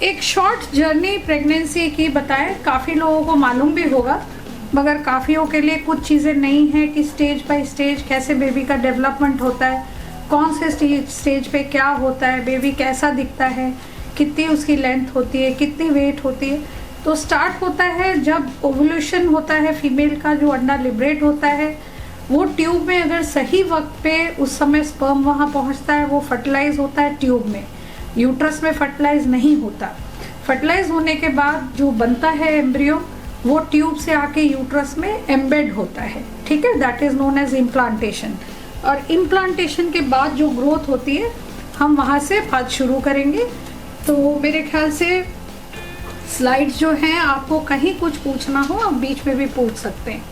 एक short journey pregnancy की बताएं, काफ़ी लोगों को मालूम भी होगा मगर काफ़ियों के लिए कुछ चीज़ें नहीं है कि स्टेज बाय स्टेज कैसे बेबी का डेवलपमेंट होता है, कौन से स्टेज पे क्या होता है, बेबी कैसा दिखता है, कितनी उसकी लेंथ होती है, कितनी वेट होती है। तो स्टार्ट होता है जब ओवुलेशन होता है, फीमेल का जो अंडा लिबरेट होता है वो ट्यूब में अगर सही वक्त पे उस समय स्पर्म वहाँ पहुँचता है, वो फर्टिलाइज होता है ट्यूब में, यूट्रस में फर्टिलाइज नहीं होता। फर्टिलाइज होने के बाद जो बनता है एम्ब्रियो वो ट्यूब से आके यूट्रस में एम्बेड होता है, ठीक है, that is known as implantation. और इम्प्लांटेशन के बाद जो ग्रोथ होती है हम वहाँ से बात शुरू करेंगे। तो मेरे ख्याल से स्लाइड्स जो हैं, आपको कहीं कुछ पूछना हो आप बीच में भी पूछ सकते हैं।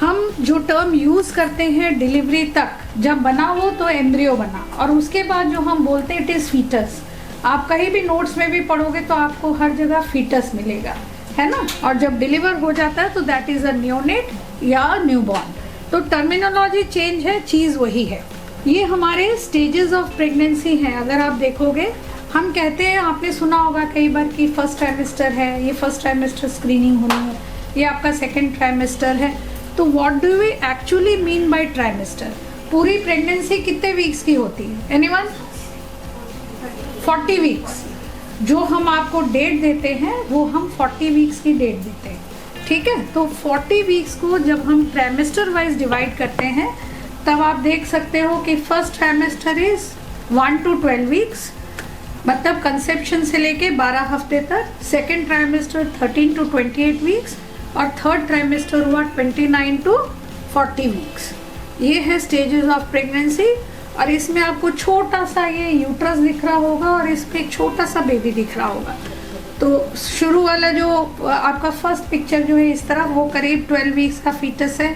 हम जो टर्म यूज़ करते हैं डिलीवरी तक, जब बना हो तो एम्ब्रियो बना, और उसके बाद जो हम बोलते हैं इट इज़ फीटस। आप कहीं भी नोट्स में भी पढ़ोगे तो आपको हर जगह फीटस मिलेगा, है ना। और जब डिलीवर हो जाता है तो दैट इज़ अ न्योनेट या न्यूबॉर्न। तो टर्मिनोलॉजी चेंज है, चीज़ वही है। ये हमारे स्टेजेस ऑफ प्रेगनेंसी हैं। अगर आप देखोगे हम कहते हैं, आपने सुना होगा कई बार कि फर्स्ट ट्राइमेस्टर है, ये फर्स्ट ट्राइमेस्टर स्क्रीनिंग होनी है, ये आपका सेकेंड ट्राइमेस्टर है। तो what do we actually mean by trimester? पूरी प्रेगनेंसी कितने वीक्स की होती है? एनीवन? 40 वीक्स। जो हम आपको डेट देते हैं वो हम 40 वीक्स की डेट देते हैं, ठीक है। तो 40 वीक्स को जब हम ट्राइमेस्टर वाइज डिवाइड करते हैं तब आप देख सकते हो कि first trimester is 1 to 12 weeks, मतलब कंसेप्शन से लेके 12 हफ्ते तक। सेकेंड ट्राइमेस्टर 13 to 28 वीक्स और थर्ड ट्राइमेस्टर हुआ 29 to 40 वीक्स। ये है स्टेजेस ऑफ प्रेगनेंसी। और इसमें आपको छोटा सा ये यूट्रस दिख रहा होगा और इस पे एक छोटा सा बेबी दिख रहा होगा। तो शुरू वाला जो आपका फर्स्ट पिक्चर जो है इस तरह, वो करीब 12 वीक्स का फीटस है।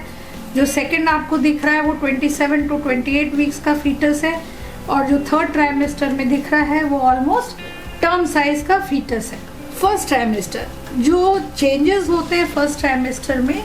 जो सेकंड आपको दिख रहा है वो 27 to 28 वीक्स का फीटस है। और जो थर्ड ट्राइमेस्टर में दिख रहा है वो ऑलमोस्ट टर्म साइज का फीटस है। फर्स्ट ट्राइमेस्टर जो चेंजेस होते हैं फर्स्ट ट्राइमेस्टर में,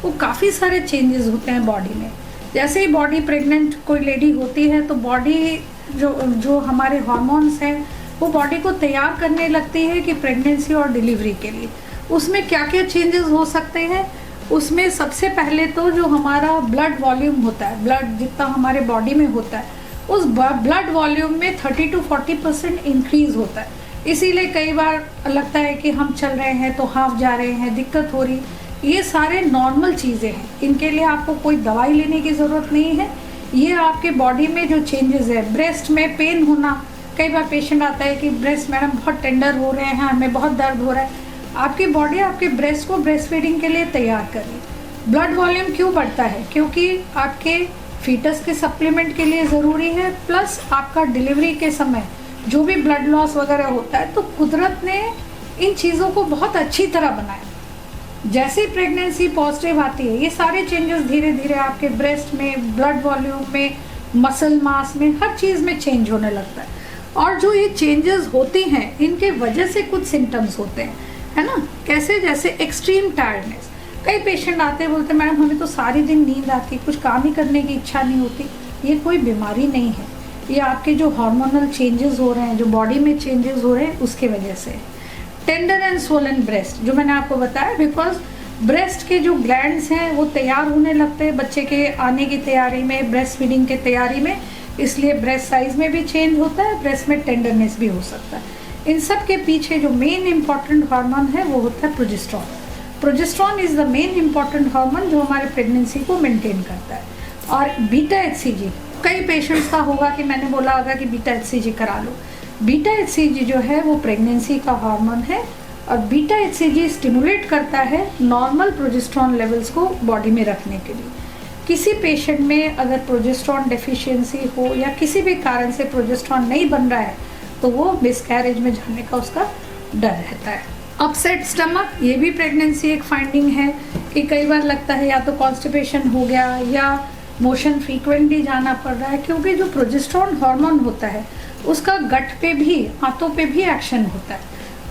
वो काफ़ी सारे चेंजेस होते हैं बॉडी में। जैसे ही बॉडी प्रेग्नेंट कोई लेडी होती है तो बॉडी जो हमारे हार्मोन्स हैं वो बॉडी को तैयार करने लगती है कि प्रेगनेंसी और डिलीवरी के लिए। उसमें क्या क्या चेंजेस हो सकते हैं? उसमें सबसे पहले तो जो हमारा ब्लड वॉल्यूम होता है, ब्लड जितना हमारे बॉडी में होता है उस ब्लड वॉल्यूम में 30 to 40% इंक्रीज होता है। इसीलिए कई बार लगता है कि हम चल रहे हैं तो हाफ जा रहे हैं, दिक्कत हो रही। ये सारे नॉर्मल चीज़ें हैं, इनके लिए आपको कोई दवाई लेने की ज़रूरत नहीं है। ये आपके बॉडी में जो चेंजेस है, ब्रेस्ट में पेन होना, कई बार पेशेंट आता है कि ब्रेस्ट मैडम बहुत टेंडर हो रहे हैं, हमें बहुत दर्द हो रहा है। आपकी बॉडी आपके ब्रेस्ट को ब्रेस्ट फीडिंग के लिए तैयार कर रही है। ब्लड वॉल्यूम क्यों बढ़ता है? क्योंकि आपके फीटस के सप्लीमेंट के लिए ज़रूरी है, प्लस आपका डिलीवरी के समय जो भी ब्लड लॉस वगैरह होता है। तो कुदरत ने इन चीज़ों को बहुत अच्छी तरह बनाया। जैसे ही प्रेगनेंसी पॉजिटिव आती है ये सारे चेंजेस धीरे धीरे आपके ब्रेस्ट में, ब्लड वॉल्यूम में, मसल मास में, हर चीज़ में चेंज होने लगता है। और जो ये चेंजेस होती हैं इनके वजह से कुछ सिम्टम्स होते हैं, है ना। कैसे? जैसे एक्सट्रीम टायर्डनेस। कई पेशेंट आते हैं, बोलते हैं मैडम हमें तो सारी दिन नींद आती, कुछ काम ही करने की इच्छा नहीं होती। ये कोई बीमारी नहीं है, ये आपके जो हार्मोनल चेंजेस हो रहे हैं, जो बॉडी में चेंजेस हो रहे हैं उसके वजह से। टेंडर एंड स्वोलन ब्रेस्ट, जो मैंने आपको बताया, बिकॉज ब्रेस्ट के जो ग्लैंड्स हैं वो तैयार होने लगते हैं बच्चे के आने की तैयारी में, ब्रेस्ट फीडिंग के तैयारी में, इसलिए ब्रेस्ट साइज में भी चेंज होता है, ब्रेस्ट में टेंडरनेस भी हो सकता है। इन सब के पीछे जो मेन इंपॉर्टेंट हार्मोन है वो होता है progesterone. Progesterone is the main important hormone जो हमारे प्रेगनेंसी को मेंटेन करता है। और बीटा HCG, कई पेशेंट्स का होगा कि मैंने बोला होगा कि बीटा HCG करा लो। बीटा HCG जो है वो प्रेगनेंसी का हार्मोन है और बीटा HCG स्टिमुलेट करता है नॉर्मल प्रोजेस्टेरॉन लेवल्स को बॉडी में रखने के लिए। किसी पेशेंट में अगर प्रोजेस्टेरॉन डेफिशिएंसी हो या किसी भी कारण से प्रोजेस्टेरॉन नहीं बन रहा है तो वो मिसकैरेज में जाने का उसका डर रहता है। अपसेट स्टमक, ये भी प्रेगनेंसी एक फाइंडिंग है कि कई बार लगता है या तो कॉन्स्टिपेशन हो गया या मोशन फ्रीक्वेंटली जाना पड़ रहा है, क्योंकि जो प्रोजेस्टेरॉन हार्मोन होता है उसका गट पे भी, हाथों पे भी एक्शन होता है।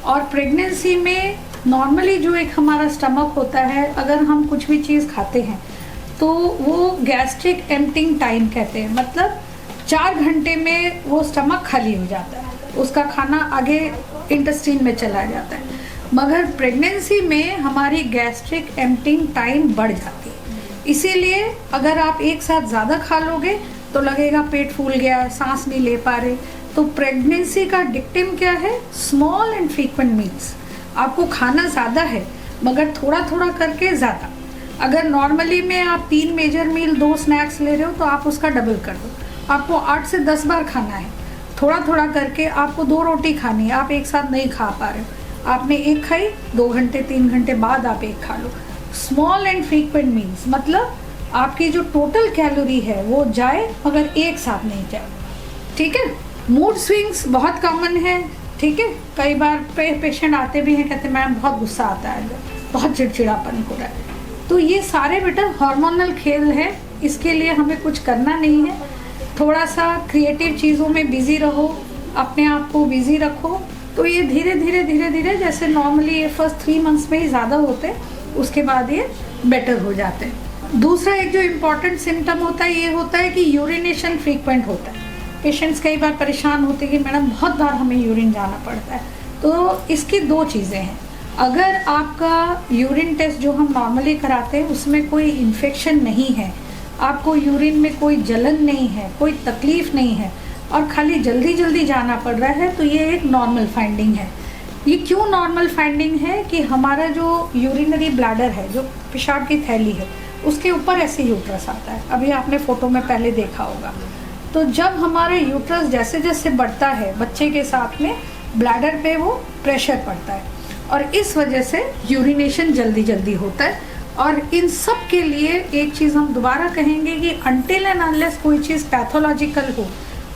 और प्रेगनेंसी में नॉर्मली जो एक हमारा स्टमक होता है, अगर हम कुछ भी चीज़ खाते हैं तो वो गैस्ट्रिक एम्प्टिंग टाइम कहते हैं, मतलब 4 घंटे में वो स्टमक खाली हो जाता है, उसका खाना आगे इंटेस्टाइन में चला जाता है। मगर प्रेगनेंसी में हमारी गैस्ट्रिक एम्प्टिंग टाइम बढ़ जाती है, इसीलिए अगर आप एक साथ ज़्यादा खा लोगे तो लगेगा पेट फूल गया, सांस नहीं ले पा रहे। तो प्रेगनेंसी का डिक्टिम क्या है? Small and frequent meals. आपको खाना ज़्यादा है मगर थोड़ा थोड़ा करके ज़्यादा। अगर नॉर्मली में आप 3 मेजर मील 2 स्नैक्स ले रहे हो तो आप उसका डबल कर दो। आपको 8 से 10 बार खाना है, थोड़ा थोड़ा करके। आपको 2 रोटी खानी है, आप एक साथ नहीं खा पा रहे हो, आपने एक खाई, 2 घंटे 3 घंटे बाद आप एक खा लो। स्मॉल एंड फ्रीक्वेंट मील्स मतलब आपकी जो टोटल कैलोरी है वो जाए मगर एक साथ नहीं जाए, ठीक है। मूड स्विंग्स बहुत कॉमन है, ठीक है। कई बार पेशेंट आते भी हैं, कहते हैं मैम बहुत गुस्सा आता है, बहुत चिड़चिड़ापन हो रहा है। तो ये सारे बेटा हार्मोनल खेल है, इसके लिए हमें कुछ करना नहीं है। थोड़ा सा क्रिएटिव चीज़ों में बिजी रहो, अपने आप को बिजी रखो, तो ये धीरे धीरे धीरे धीरे जैसे नॉर्मली ये फर्स्ट 3 मंथ्स में ही ज़्यादा होते हैं, उसके बाद ये बेटर हो जाते हैं। दूसरा एक जो इम्पॉर्टेंट सिम्टम होता है ये होता है कि यूरिनेशन फ्रीक्वेंट होता है। पेशेंट्स कई बार परेशान होते हैं कि मैडम बहुत बार हमें यूरिन जाना पड़ता है। तो इसकी 2 चीज़ें हैं। अगर आपका यूरिन टेस्ट जो हम नॉर्मली कराते हैं उसमें कोई इन्फेक्शन नहीं है, आपको यूरिन में कोई जलन नहीं है, कोई तकलीफ नहीं है और खाली जल्दी जल्दी जाना पड़ रहा है, तो ये एक नॉर्मल फाइंडिंग है। ये क्यों नॉर्मल फाइंडिंग है कि हमारा जो यूरिनरी ब्लैडर है, जो पेशाब की थैली है, उसके ऊपर ऐसे यूट्रस आता है। अभी आपने फोटो में पहले देखा होगा। तो जब हमारा यूट्रस जैसे जैसे बढ़ता है बच्चे के साथ में ब्लैडर पे वो प्रेशर पड़ता है और इस वजह से यूरिनेशन जल्दी जल्दी होता है। और इन सब के लिए एक चीज़ हम दोबारा कहेंगे कि अनटिल एंड अनलेस कोई चीज़ पैथोलॉजिकल हो,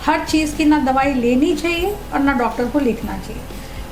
हर चीज़ की ना दवाई लेनी चाहिए और ना डॉक्टर को लिखना चाहिए।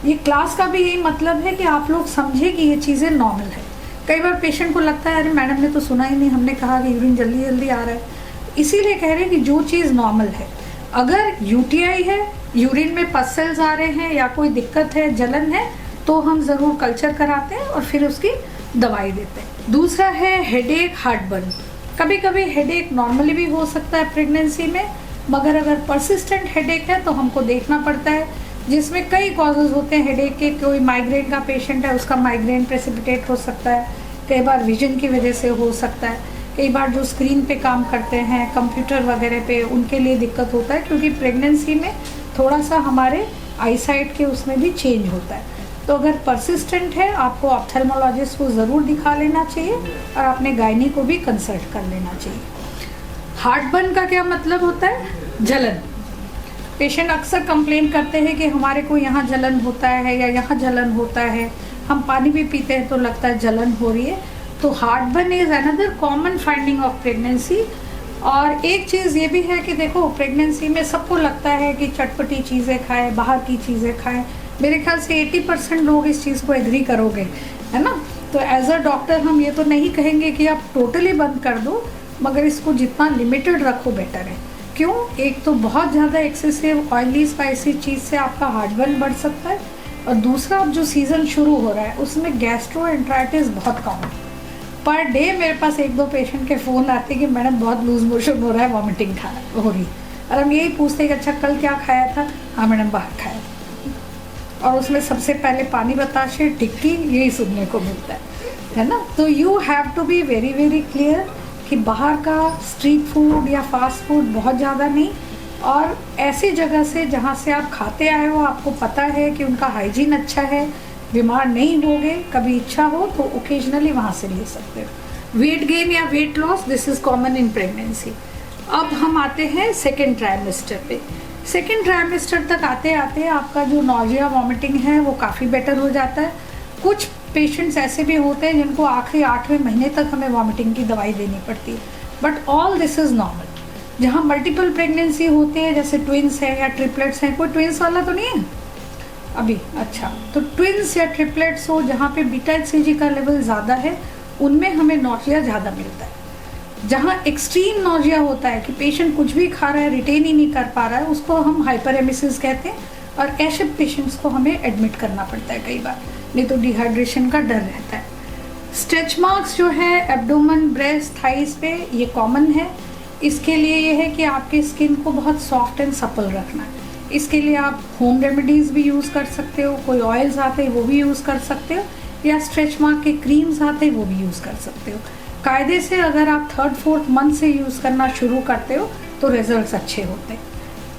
ये क्लास का भी यही मतलब है कि आप लोग समझे कि ये चीज़ें नॉर्मल है। कई बार पेशेंट को लगता है अरे मैडम ने तो सुना ही नहीं, हमने कहा कि यूरिन जल्दी जल्दी आ रहा है। इसीलिए कह रहे हैं कि जो चीज़ नॉर्मल है, अगर यूटीआई है, यूरिन में पस सेल्स आ रहे हैं या कोई दिक्कत है, जलन है, तो हम ज़रूर कल्चर कराते हैं और फिर उसकी दवाई देते हैं। दूसरा है हेडेक, हार्टबर्न। कभी कभी हेडेक नॉर्मली भी हो सकता है प्रेगनेंसी में, मगर अगर परसिस्टेंट हेडेक है तो हमको देखना पड़ता है, जिसमें कई कॉजेज होते हैं हेडेक के। कोई माइग्रेन का पेशेंट है, उसका माइग्रेन प्रेसिपिटेट हो सकता है, कई बार विजन की वजह से हो सकता है, कई बार जो स्क्रीन पे काम करते हैं कंप्यूटर वगैरह पे, उनके लिए दिक्कत होता है, क्योंकि प्रेगनेंसी में थोड़ा सा हमारे आईसाइट के उसमें भी चेंज होता है। तो अगर परसिस्टेंट है आपको ऑप्थेल्मोलॉजिस्ट को ज़रूर दिखा लेना चाहिए और अपने गायनी को भी कंसल्ट कर लेना चाहिए। हार्टबर्न का क्या मतलब होता है? जलन। पेशेंट अक्सर कंप्लेन करते हैं कि हमारे को यहाँ जलन होता है या यहाँ जलन होता है, हम पानी भी पीते हैं तो लगता है जलन हो रही है। तो heartburn is another common finding of pregnancy. और एक चीज़ ये भी है कि देखो प्रेगनेंसी में सबको लगता है कि चटपटी चीज़ें खाएं, बाहर की चीज़ें खाएं। मेरे ख्याल से 80% लोग इस चीज़ को एग्री करोगे, है ना। तो एज अ डॉक्टर हम ये तो नहीं कहेंगे कि आप टोटली बंद कर दो, मगर इसको जितना लिमिटेड रखो बेटर है। क्यों? एक तो बहुत ज़्यादा एक्सेसिव ऑयली स्पाइसी चीज़ से आपका हार्टबर्न बढ़ सकता है, और दूसरा अब जो सीज़न शुरू हो रहा है उसमें गैस्ट्रोएंटराइटिस बहुत कॉमन। पर डे मेरे पास 1-2 पेशेंट के फ़ोन आते हैं कि मैडम बहुत लूज मोशन हो रहा है, वॉमिटिंग हो रही, और हम यही पूछते हैं कि अच्छा कल क्या खाया था? हाँ मैडम बाहर खाया, और उसमें सबसे पहले पानी बताशे, टिक्की, यही सुनने को मिलता है ना। तो you have to be very very clear कि बाहर का स्ट्रीट फूड या फास्ट फूड बहुत ज़्यादा नहीं, और ऐसी जगह से जहाँ से आप खाते आए हो, आपको पता है कि उनका हाइजीन अच्छा है, बीमार नहीं होगे, कभी इच्छा हो तो ओकेजनली वहाँ से ले सकते हो। वेट गेन या weight loss, this is common in pregnancy. अब हम आते हैं सेकेंड ट्राइमेस्टर पे। सेकेंड ट्राइमेस्टर तक आते आते आपका जो नॉजिया वॉमिटिंग है वो काफ़ी बेटर हो जाता है। कुछ पेशेंट्स ऐसे भी होते हैं जिनको आखिरी 8वें महीने तक हमें वॉमिटिंग की दवाई देनी पड़ती है, but all this is normal. जहाँ मल्टीपल प्रेगनेंसी होती है, जैसे ट्विंस है या ट्रिपलेट्स हैं, कोई ट्विंस वाला तो नहीं है अभी? अच्छा, तो ट्विंस या ट्रिपलेट्स हो जहाँ पे बीटा एचसीजी का लेवल ज़्यादा है, उनमें हमें नॉजिया ज़्यादा मिलता है। जहाँ एक्सट्रीम नॉजिया होता है कि पेशेंट कुछ भी खा रहा है, रिटेन ही नहीं कर पा रहा है, उसको हम हाइपरेमेसिस कहते हैं, और ऐसे पेशेंट्स को हमें एडमिट करना पड़ता है कई बार, नहीं तो डिहाइड्रेशन का डर रहता है। स्ट्रेच मार्क्स जो है एब्डोमेन, ब्रेस्ट, थाइस पे, ये कॉमन है। इसके लिए ये है कि आपकी स्किन को बहुत सॉफ्ट एंड सपल रखना है। इसके लिए आप होम रेमेडीज़ भी यूज़ कर सकते हो, कोई ऑयल्स आते हैं वो भी यूज़ कर सकते हो, या स्ट्रेच मार्क के क्रीम्स आते हैं वो भी यूज़ कर सकते हो। कायदे से अगर आप 3rd-4th मंथ से यूज़ करना शुरू करते हो तो रिजल्ट्स अच्छे होते हैं।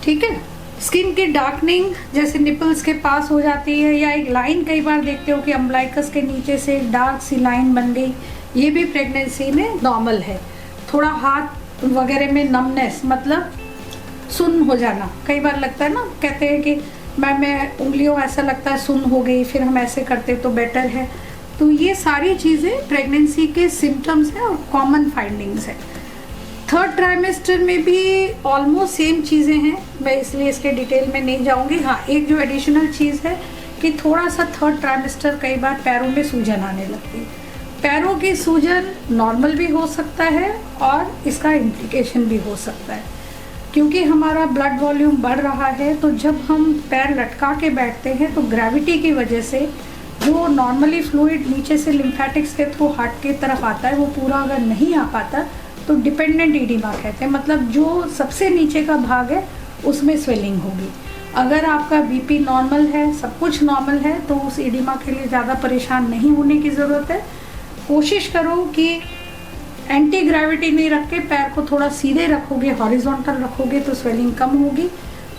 ठीक है। स्किन की डार्कनिंग जैसे निपल्स के पास हो जाती है, या एक लाइन कई बार देखते हो कि अम्बलाइकस के नीचे से एक डार्क सी लाइन बन गई, ये भी प्रेगनेंसी में नॉर्मल है। थोड़ा हाथ वगैरह में नमनेस मतलब सुन्न हो जाना, कई बार लगता है ना, कहते हैं कि मैं उंगलियों ऐसा लगता है सुन्न हो गई, फिर हम ऐसे करते तो बेटर है। तो ये सारी चीज़ें प्रेगनेंसी के सिम्टम्स हैं और कॉमन फाइंडिंग्स हैं। 3rd ट्राइमेस्टर में भी ऑलमोस्ट सेम चीज़ें हैं, मैं इसलिए इसके डिटेल में नहीं जाऊंगी। हाँ, एक जो एडिशनल चीज़ है कि थोड़ा सा 3rd ट्राइमेस्टर कई बार पैरों में सूजन आने लगती है। पैरों की सूजन नॉर्मल भी हो सकता है और इसका इम्प्लिकेशन भी हो सकता है, क्योंकि हमारा ब्लड वॉल्यूम बढ़ रहा है। तो जब हम पैर लटका के बैठते हैं तो ग्रेविटी की वजह से जो नॉर्मली फ्लूइड नीचे से लिम्फेटिक्स के थ्रू हार्ट की तरफ आता है वो पूरा अगर नहीं आ पाता तो डिपेंडेंट एडिमा कहते हैं, मतलब जो सबसे नीचे का भाग है उसमें स्वेलिंग होगी। अगर आपका बीपी नॉर्मल है, सब कुछ नॉर्मल है, तो उस एडिमा के लिए ज़्यादा परेशान नहीं होने की ज़रूरत है। कोशिश करो कि एंटी ग्रेविटी नहीं रख के पैर को थोड़ा सीधे रखोगे, हॉरिजॉन्टल रखोगे तो स्वेलिंग कम होगी।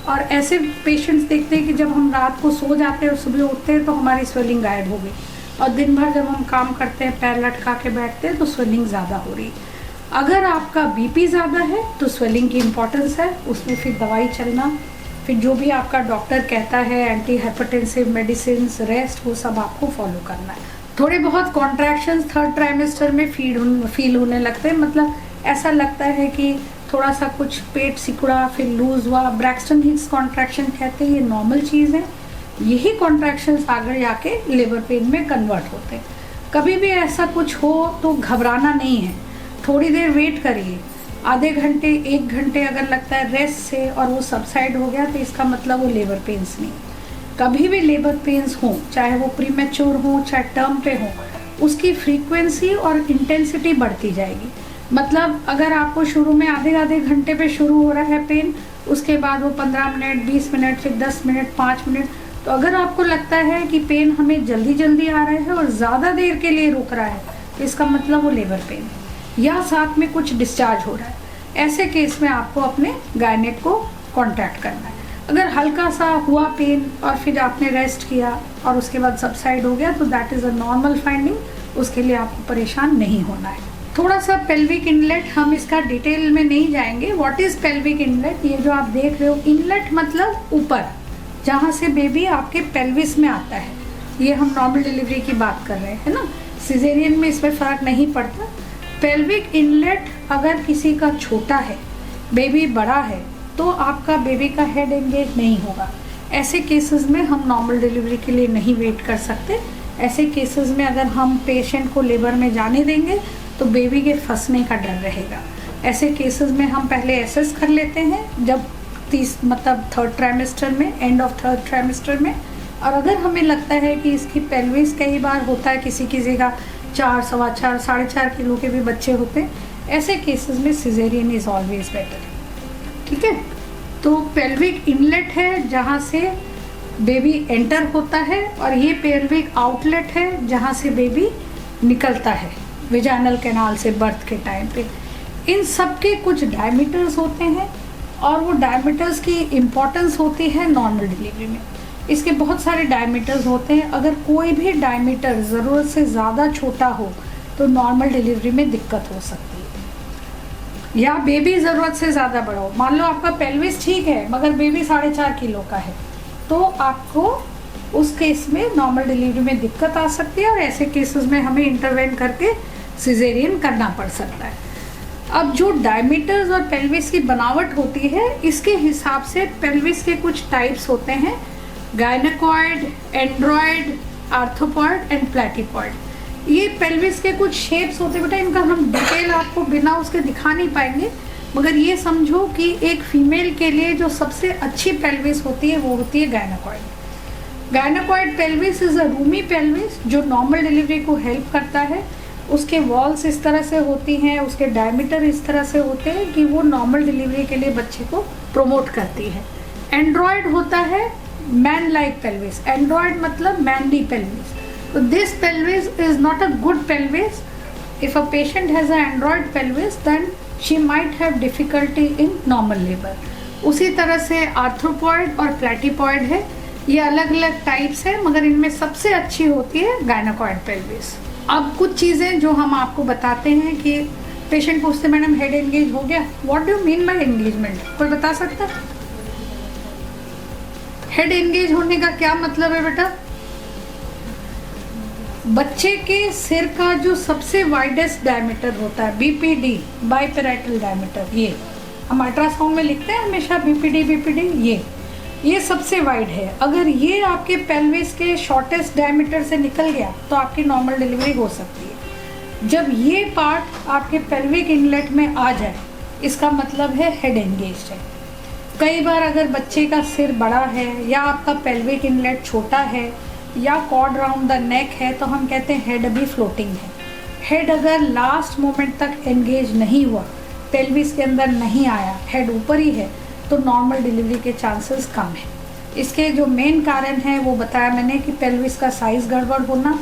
और ऐसे पेशेंट्स देखते हैं कि जब हम रात को सो जाते हैं और सुबह उठते हैं तो हमारी स्वेलिंग गायब हो गई, और दिन भर जब हम काम करते हैं पैर लटका के बैठते हैं तो स्वेलिंग ज़्यादा हो रही। अगर आपका बीपी ज़्यादा है तो स्वेलिंग की इम्पोर्टेंस है, उसमें फिर दवाई चलना, फिर जो भी आपका डॉक्टर कहता है, एंटी हाइपरटेंसिव मेडिसिन, रेस्ट, वो सब आपको फॉलो करना है। थोड़े बहुत कॉन्ट्रैक्शंस 3rd ट्राइमेस्टर में फील होने लगते हैं, मतलब ऐसा लगता है कि थोड़ा सा कुछ पेट सिकुड़ा, फिर लूज हुआ, ब्रैक्सटन हिक्स कॉन्ट्रैक्शन कहते हैं। ये नॉर्मल चीज़ है, यही कॉन्ट्रैक्शंस आगे जाके लेबर पेन में कन्वर्ट होते हैं। कभी भी ऐसा कुछ हो तो घबराना नहीं है, थोड़ी देर वेट करिए, आधे घंटे 1 घंटे अगर लगता है रेस्ट से और वो सबसाइड हो गया तो इसका मतलब वो लेबर पेन्स नहीं। कभी भी लेबर पेन्स हो, चाहे वो प्रीमेच्योर हो चाहे टर्म पे हो, उसकी फ्रीक्वेंसी और इंटेंसिटी बढ़ती जाएगी। मतलब अगर आपको शुरू में आधे घंटे पे शुरू हो रहा है पेन, उसके बाद वो 15 मिनट, 20 मिनट, फिर 10 मिनट, 5 मिनट, तो अगर आपको लगता है कि पेन हमें जल्दी जल्दी आ रहा है और ज़्यादा देर के लिए रुक रहा है तो इसका मतलब वो लेबर पेन है, या साथ में कुछ डिस्चार्ज हो रहा है। ऐसे केस में आपको अपने गायनेक को कॉन्टैक्ट करना है। अगर हल्का सा हुआ पेन और फिर आपने रेस्ट किया और उसके बाद सबसाइड हो गया तो that is a normal finding, उसके लिए आपको परेशान नहीं होना है। थोड़ा सा पेल्विक इनलेट, हम इसका डिटेल में नहीं जाएंगे। What is pelvic inlet? ये जो आप देख रहे हो, इनलेट मतलब ऊपर, जहाँ से बेबी आपके पेल्विस में आता है। ये हम नॉर्मल डिलीवरी की बात कर रहे हैं ना, सिजेरियन में इसमें फ़र्क नहीं पड़ता। पेल्विक इनलेट अगर किसी का छोटा है, बेबी बड़ा है, तो आपका बेबी का हेड एंगेज नहीं होगा। ऐसे केसेस में हम नॉर्मल डिलीवरी के लिए नहीं वेट कर सकते। ऐसे केसेस में अगर हम पेशेंट को लेबर में जाने देंगे तो बेबी के फंसने का डर रहेगा। ऐसे केसेस में हम पहले एसेस कर लेते हैं, जब 3rd ट्राइमेस्टर में, एंड ऑफ 3rd ट्राइमेस्टर में। और अगर हमें लगता है कि इसकी पेल्विस, कई बार होता है किसी का 4, सवा 4, 4.5 किलो के भी बच्चे होते हैं, ऐसे केसेस में सिजेरियन इज़ ऑलवेज बेटर। ठीक है, तो पेल्विक इनलेट है जहाँ से बेबी एंटर होता है, और ये पेल्विक आउटलेट है जहाँ से बेबी निकलता है वेजाइनल कैनाल से बर्थ के टाइम पे। इन सब के कुछ डायमीटर्स होते हैं और वो डायमीटर्स की इम्पोर्टेंस होती है नॉर्मल डिलीवरी में। इसके बहुत सारे डायमीटर्स होते हैं, अगर कोई भी डायमीटर ज़रूरत से ज़्यादा छोटा हो तो नॉर्मल डिलीवरी में दिक्कत हो सकती है, या बेबी ज़रूरत से ज़्यादा बड़ा हो। मान लो आपका पेल्विस ठीक है मगर बेबी 4.5 किलो का है, तो आपको उस केस में नॉर्मल डिलीवरी में दिक्कत आ सकती है, और ऐसे केसेस में हमें इंटरवेन करके सिजेरियन करना पड़ सकता है। अब जो डायमीटर्स और पेल्विस की बनावट होती है, इसके हिसाब से पेल्विस के कुछ टाइप्स होते हैं, गायनेकॉइड, एंड्रॉइड, आर्थोपॉइड एंड प्लेटिपॉइड। ये पेल्विस के कुछ शेप्स होते हैं बेटा, इनका हम डिटेल आपको बिना उसके दिखा नहीं पाएंगे, मगर ये समझो कि एक फीमेल के लिए जो सबसे अच्छी पेल्विस होती है वो होती है gynaecoid. Gynaecoid pelvis is a Rumi pelvis जो नॉर्मल डिलीवरी को हेल्प करता है। उसके वॉल्स इस तरह से होती हैं, उसके डायमीटर इस तरह से होते हैं कि वो नॉर्मल डिलीवरी के लिए बच्चे को प्रोमोट करती है। एंड्रॉयड होता है मैन लाइक पेल्विस, एंड्रॉयड मतलब मैनली पेल्विस. तो this pelvis is not a good pelvis. If a patient has a android pelvis then she might have difficulty in normal labour. उसी तरह से आर्थ्रोपॉइड और प्लेटिपॉइड है, ये अलग अलग टाइप्स है, मगर इनमें सबसे अच्छी होती है गायनाकॉइड पेल्विस. अब कुछ चीज़ें जो हम आपको बताते हैं कि पेशेंट पूछते मैडम हेड एंगेज हो गया, what do you mean by engagement, कोई बता सकता है? हेड एंगेज होने का क्या मतलब है बेटा? बच्चे के सिर का जो सबसे वाइडेस्ट डायमीटर होता है बीपीडी, बाइपेराइटल डायमीटर, ये हम अल्ट्रासाउंड में लिखते हैं हमेशा बीपीडी, ये सबसे वाइड है. अगर ये आपके पेल्विस के शॉर्टेस्ट डायमीटर से निकल गया तो आपकी नॉर्मल डिलीवरी हो सकती है. जब ये पार्ट आपके पेल्विक इनलेट में आ जाए इसका मतलब है हेड एंगेज्ड है. कई बार अगर बच्चे का सिर बड़ा है या आपका पेल्विक इनलेट छोटा है या कॉर्ड राउंड द नेक है तो हम कहते हैं हेड अभी फ्लोटिंग है. हेड अगर लास्ट मोमेंट तक एंगेज नहीं हुआ, पेल्विस के अंदर नहीं आया, हेड ऊपर ही है, तो नॉर्मल डिलीवरी के चांसेस कम है. इसके जो मेन कारण हैं वो बताया मैंने कि पेल्विस का साइज़ गड़बड़ होना,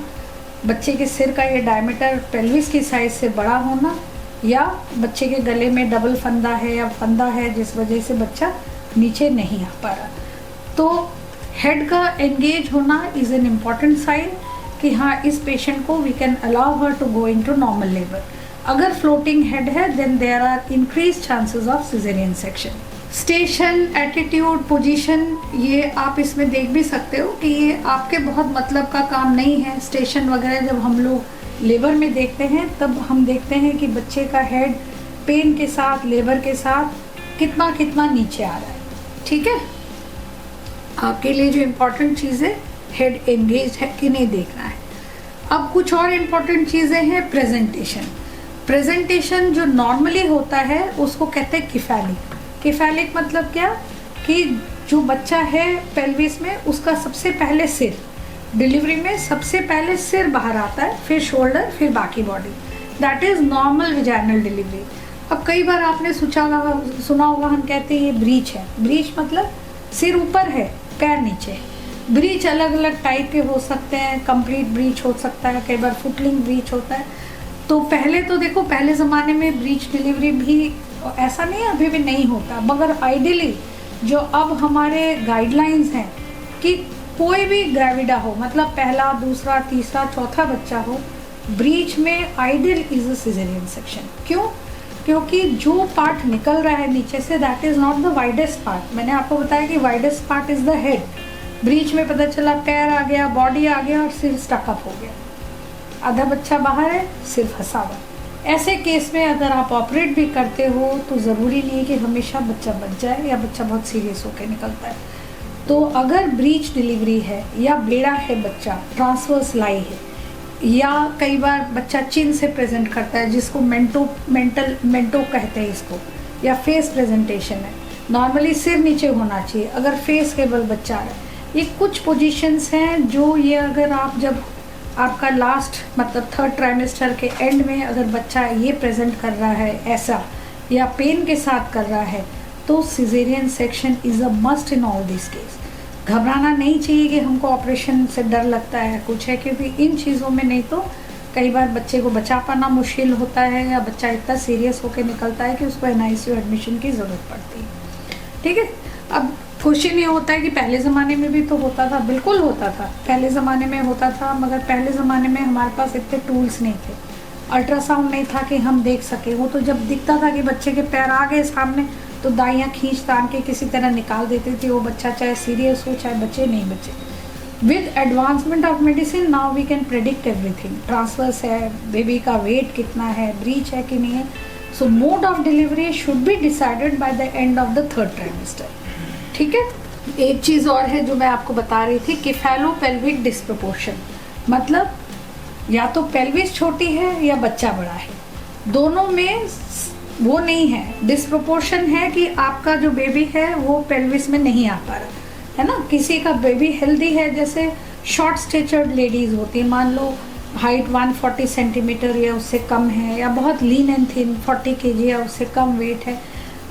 बच्चे के सिर का ये डायमीटर पेल्विस की साइज से बड़ा होना, या बच्चे के गले में डबल फंदा है या फंदा है जिस वजह से बच्चा नीचे नहीं आ पा रहा. तो हेड का एंगेज होना इज़ एन इम्पॉर्टेंट साइन कि हाँ इस पेशेंट को we can allow her to go into normal labour. अगर फ्लोटिंग हेड है then there are increase chances of caesarean section. Station, attitude, position, ये आप इसमें देख भी सकते हो कि ये आपके बहुत मतलब का काम नहीं है. स्टेशन वगैरह जब हम लोग लेबर में देखते हैं तब हम देखते हैं कि बच्चे का हेड पेन के साथ, लेबर के साथ कितना कितना नीचे आ रहा है. ठीक है, आपके लिए जो इम्पोर्टेंट चीज़ है हेड एंगेज है कि नहीं देखना है. अब कुछ और इम्पोर्टेंट चीज़ें हैं. प्रेजेंटेशन जो नॉर्मली होता है उसको कहते हैं किफैलिक. किफैलिक मतलब क्या कि जो बच्चा है पेल्विस में उसका सबसे पहले सिर, डिलीवरी में सबसे पहले सिर बाहर आता है, फिर शोल्डर, फिर बाकी body. That is normal vaginal delivery. अब कई बार आपने सुना होगा हम कहते हैं ये ब्रीच है. ब्रीच मतलब सिर ऊपर है, पैर नीचे. ब्रीच अलग अलग टाइप के हो सकते हैं. कंप्लीट ब्रीच हो सकता है, कई बार फुटलिंग ब्रीच होता है. तो पहले तो देखो, पहले ज़माने में ब्रीच डिलीवरी भी ऐसा नहीं है, अभी भी नहीं होता, मगर आइडियली जो अब हमारे गाइडलाइंस हैं कि कोई भी ग्रेविडा हो, मतलब पहला, दूसरा, तीसरा, चौथा बच्चा हो, ब्रीच में ideal is a caesarean section. क्यों? क्योंकि जो पार्ट निकल रहा है नीचे say that is not the widest part. मैंने आपको बताया कि widest part is the head. Breach में पता चला पैर आ गया, बॉडी आ गया और सिर स्टकअप हो गया, आधा बच्चा बाहर है, सिर फंसा हुआ. ऐसे केस में अगर आप ऑपरेट भी करते हो तो ज़रूरी नहीं है कि हमेशा बच्चा बच जाए या बच्चा बहुत सीरियस होकर निकलता है. तो अगर ब्रीच डिलीवरी है या बेड़ा है, बच्चा ट्रांसवर्स लाई है, या कई बार बच्चा चिन से प्रेजेंट करता है जिसको मेंटो कहते हैं इसको, या फेस प्रेजेंटेशन है, नॉर्मली सिर नीचे होना चाहिए, अगर फेस केवल बच्चा आ रहा है. ये कुछ पोजीशंस हैं जो ये अगर आप जब आपका लास्ट मतलब थर्ड ट्राइमेस्टर के एंड में अगर बच्चा ये प्रेजेंट कर रहा है ऐसा या पेन के साथ कर रहा है तो caesarean section is a must in all this case. घबराना नहीं चाहिए कि हमको ऑपरेशन से डर लगता है कुछ है, क्योंकि इन चीज़ों में नहीं तो कई बार बच्चे को बचा पाना मुश्किल होता है या बच्चा इतना सीरियस होकर निकलता है कि उसको NICU एडमिशन की ज़रूरत पड़ती है. ठीक है, अब क्वेश्चन ये होता है कि पहले ज़माने में भी तो होता था. बिल्कुल होता था, पहले ज़माने में होता था, मगर पहले ज़माने में हमारे पास इतने टूल्स नहीं थे, अल्ट्रासाउंड नहीं था कि हम देख सके. वो तो जब दिखता था कि बच्चे के पैर आ गए सामने तो दाइयाँ खींच तान के किसी तरह निकाल देते थे, वो बच्चा चाहे सीरियस हो चाहे बच्चे नहीं बचे. With advancement of medicine now we can predict everything. Transverse है, बेबी का वेट कितना है, ब्रीच है कि नहीं है. So mode of delivery should be decided by the end of the third trimester. ठीक है, एक चीज़ और है जो मैं आपको बता रही थी, केफेलोपेल्विक डिस्प्रोपोर्शन. मतलब या तो पेल्विस छोटी है या बच्चा बड़ा है, दोनों में वो नहीं है, डिस्प्रोपोर्शन है कि आपका जो बेबी है वो पेल्विस में नहीं आ पा रहा है ना. किसी का बेबी हेल्दी है, जैसे शॉर्ट स्टेचर्ड लेडीज़ होती है, मान लो हाइट 140 सेंटीमीटर या उससे कम है, या बहुत लीन एंड थिन 40 kg या उससे कम वेट है,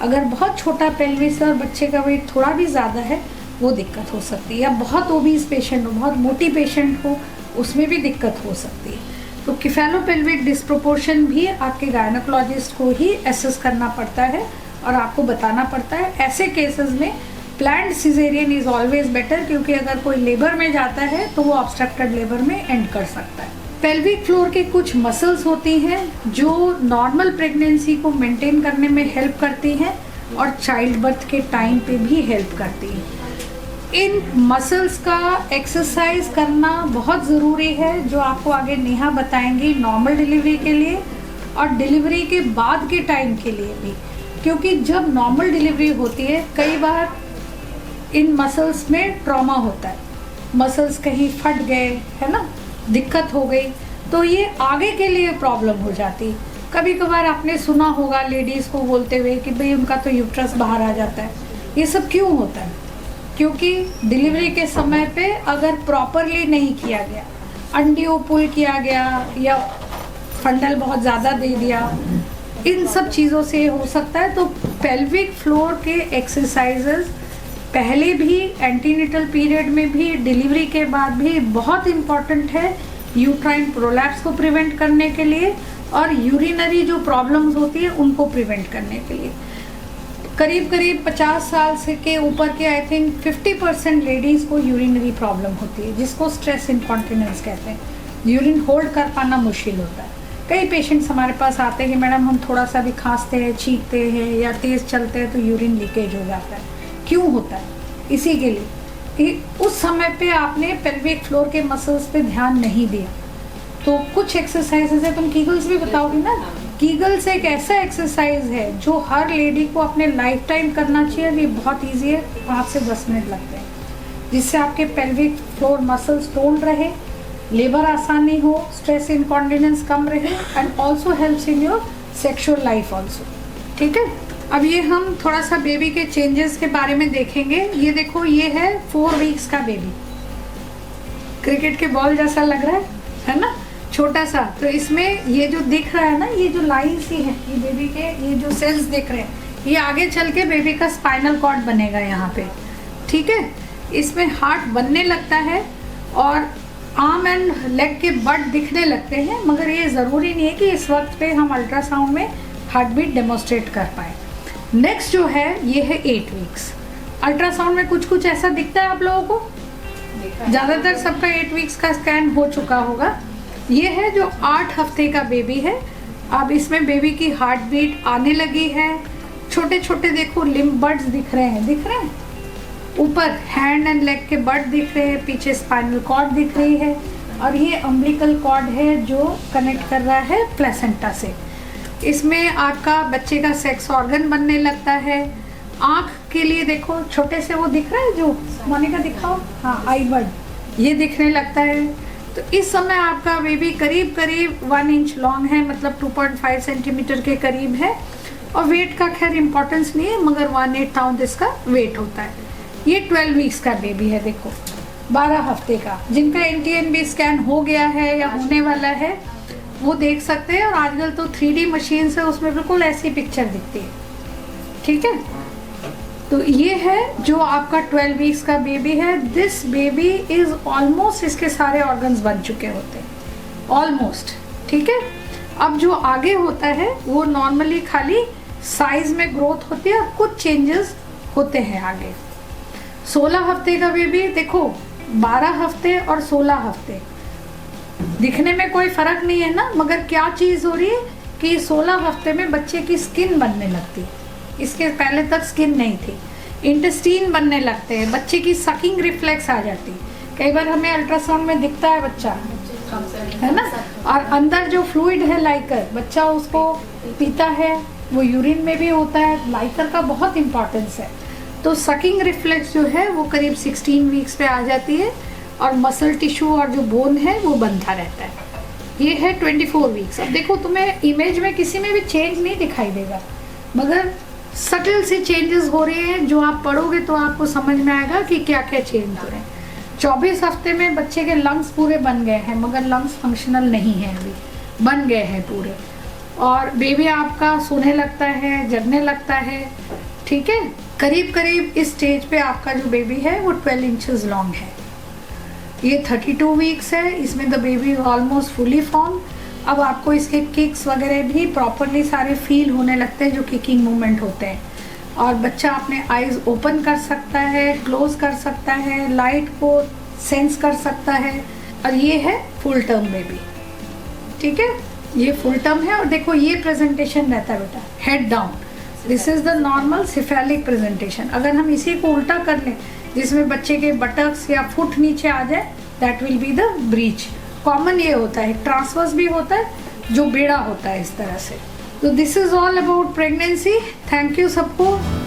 अगर बहुत छोटा पेल्विस है और बच्चे का वेट थोड़ा भी ज़्यादा है, वो दिक्कत हो सकती है। या बहुत ओबीज पेशेंट हो, बहुत मोटी पेशेंट हो, उसमें भी दिक्कत हो सकती है। तो किफेलोपेल्विक डिस्प्रोपोर्शन भी आपके गायनोकोलॉजिस्ट को ही एसेस करना पड़ता है और आपको बताना पड़ता है। ऐसे केसेस में planned caesarean is always better, क्योंकि अगर कोई लेबर में जाता है तो वो ऑब्स्ट्रक्टेड लेबर में एंड कर सकता है। पेल्विक फ्लोर के कुछ मसल्स होती हैं जो नॉर्मल प्रेगनेंसी को मेंटेन करने में हेल्प करती हैं और चाइल्ड बर्थ के टाइम पे भी हेल्प करती हैं। इन मसल्स का एक्सरसाइज करना बहुत ज़रूरी है, जो आपको आगे नेहा बताएंगी नॉर्मल डिलीवरी के लिए और डिलीवरी के बाद के टाइम के लिए भी। क्योंकि जब नॉर्मल डिलीवरी होती है, कई बार इन मसल्स में ट्रॉमा होता है, मसल्स कहीं फट गए, है ना, दिक्कत हो गई, तो ये आगे के लिए प्रॉब्लम हो जाती। कभी कभार आपने सुना होगा लेडीज़ को बोलते हुए कि भाई उनका तो यूट्रस बाहर आ जाता है। ये सब क्यों होता है? क्योंकि डिलीवरी के समय पे अगर प्रॉपरली नहीं किया गया, अंडियो पुल किया गया या फंडल बहुत ज़्यादा दे दिया, इन सब चीज़ों से हो सकता है। तो पेल्विक फ्लोर के एक्सरसाइजेस पहले भी, एंटीनेटल पीरियड में भी, डिलीवरी के बाद भी बहुत इम्पॉर्टेंट है यूट्राइन प्रोलैप्स को प्रिवेंट करने के लिए और यूरिनरी जो प्रॉब्लम्स होती है उनको प्रिवेंट करने के लिए। करीब 50 साल से के ऊपर के आई थिंक 50% लेडीज़ को यूरिनरी प्रॉब्लम होती है, जिसको स्ट्रेस इनकॉन्टिनेंस कहते हैं। यूरिन होल्ड कर पाना मुश्किल होता है। कई पेशेंट्स हमारे पास आते हैं, मैडम हम थोड़ा सा भी खांसते हैं, छींकते हैं या तेज़ चलते हैं तो यूरिन लीकेज हो जाता है। क्यों होता है? इसी के लिए कि उस समय पे आपने पेल्विक फ्लोर के मसल्स पे ध्यान नहीं दिया। तो कुछ एक्सरसाइजेज है, तुम कीगल्स भी बताओगी ना। कीगल्स एक ऐसा एक्सरसाइज है जो हर लेडी को अपने लाइफ टाइम करना चाहिए। ये बहुत ईजी है, 5 से 10 मिनट लगते हैं, जिससे आपके पेल्विक फ्लोर मसल्स टोन रहे, लेबर आसानी हो, स्ट्रेस इनकॉन्टिनेंस कम रहे and also helps in your sexual life also. ठीक है, अब ये हम थोड़ा सा बेबी के चेंजेस के बारे में देखेंगे। ये देखो, ये है 4 वीक्स का बेबी, क्रिकेट के बॉल जैसा लग रहा है ना, छोटा सा। तो इसमें ये जो दिख रहा है ना, ये जो लाइन सी है, ये बेबी के ये जो सेल्स दिख रहे हैं, ये आगे चल के बेबी का स्पाइनल कॉर्ड बनेगा यहाँ पे। ठीक है, इसमें हार्ट बनने लगता है और आर्म एंड लेग के बट दिखने लगते हैं, मगर ये ज़रूरी नहीं है कि इस वक्त पे हम अल्ट्रासाउंड में हार्ट बीट डेमोस्ट्रेट कर पाए। नेक्स्ट जो है ये है 8 वीक्स। अल्ट्रासाउंड में कुछ कुछ ऐसा दिखता है आप लोगों को, ज़्यादातर सबका 8 वीक्स का स्कैन हो चुका होगा। ये है जो 8 हफ्ते का बेबी है। अब इसमें बेबी की हार्ट बीट आने लगी है। छोटे छोटे देखो लिम्ब बड्स दिख रहे हैं, ऊपर हैंड एंड लेग के बड दिख रहे हैं, पीछे स्पाइनल कॉर्ड दिख रही है और ये अम्बिलिकल कॉर्ड है जो कनेक्ट कर रहा है प्लेसेंटा से। इसमें आपका बच्चे का सेक्स ऑर्गन बनने लगता है। आँख के लिए देखो छोटे से वो दिख रहा है, जो मोनिका दिखाओ, हाँ, आई बड, ये दिखने लगता है। तो इस समय आपका बेबी करीब 1 इंच लॉन्ग है, मतलब 2.5 सेंटीमीटर के करीब है और वेट का खैर इम्पोर्टेंस नहीं है, मगर 1/8 पाउंड इसका वेट होता है। ये 12 वीक्स का बेबी है, देखो 12 हफ्ते का। जिनका NTNB स्कैन हो गया है या होने वाला है वो देख सकते हैं, और आजकल तो 3D मशीन है, उसमें बिल्कुल ऐसी पिक्चर दिखती है। ठीक है, तो ये है जो आपका 12 वीक्स का बेबी है। दिस बेबी इज ऑलमोस्ट, इसके सारे ऑर्गन्स बन चुके होते हैं ऑलमोस्ट। ठीक है, अब जो आगे होता है वो नॉर्मली खाली साइज में ग्रोथ होती है और कुछ चेंजेस होते हैं आगे। 16 हफ्ते का बेबी देखो, 12 हफ्ते और 16 हफ्ते दिखने में कोई फर्क नहीं है ना, मगर क्या चीज हो रही है कि 16 हफ्ते में बच्चे की स्किन बनने लगती है। इसके पहले तक स्किन नहीं थी, इंटेस्टीन बनने लगते हैं, बच्चे की सकिंग रिफ्लेक्स आ जाती है। कई बार हमें अल्ट्रासाउंड में दिखता है बच्चा, है ना, और अंदर जो फ्लूइड है लाइकर, बच्चा उसको पीता है, वो यूरिन में भी होता है। लाइकर का बहुत इंपॉर्टेंस है। तो सकिंग रिफ्लेक्स जो है वो करीब 16 वीक्स पे आ जाती है और मसल टिश्यू और जो बोन है वो बनता रहता है। ये है 24 वीक्स। अब देखो, तुम्हें इमेज में किसी में भी चेंज नहीं दिखाई देगा, मगर सटल से चेंजेस हो रहे हैं, जो आप पढ़ोगे तो आपको समझ में आएगा कि क्या क्या चेंज हो रहे हैं। 24 हफ्ते में बच्चे के लंग्स पूरे बन गए हैं, मगर लंग्स फंक्शनल नहीं है, अभी बन गए हैं पूरे। और बेबी आपका सोने लगता है, जगने लगता है, ठीक है। करीब करीब इस स्टेज पे आपका जो बेबी है वो 12 इंचेस लॉन्ग है। ये 32 वीक्स है, इसमें the baby almost fully form. अब आपको इसके किक्स वगैरह भी प्रॉपरली सारे फील होने लगते हैं, जो किकिंग मूवमेंट होते हैं, और बच्चा अपने आईज ओपन कर सकता है, क्लोज कर सकता है, लाइट को सेंस कर सकता है। और ये है फुल टर्म बेबी, ठीक है, ये फुल टर्म है। और देखो ये प्रेजेंटेशन रहता है बेटा, head down, this is the normal cephalic presentation. अगर हम इसी को उल्टा कर लें, जिसमें बच्चे के बटक्स या फुट नीचे आ जाए, that will be the breach. Common ये होता है, ट्रांसवर्स भी होता है, जो बेड़ा होता है इस तरह से। तो this is all about pregnancy. Thank you सबको।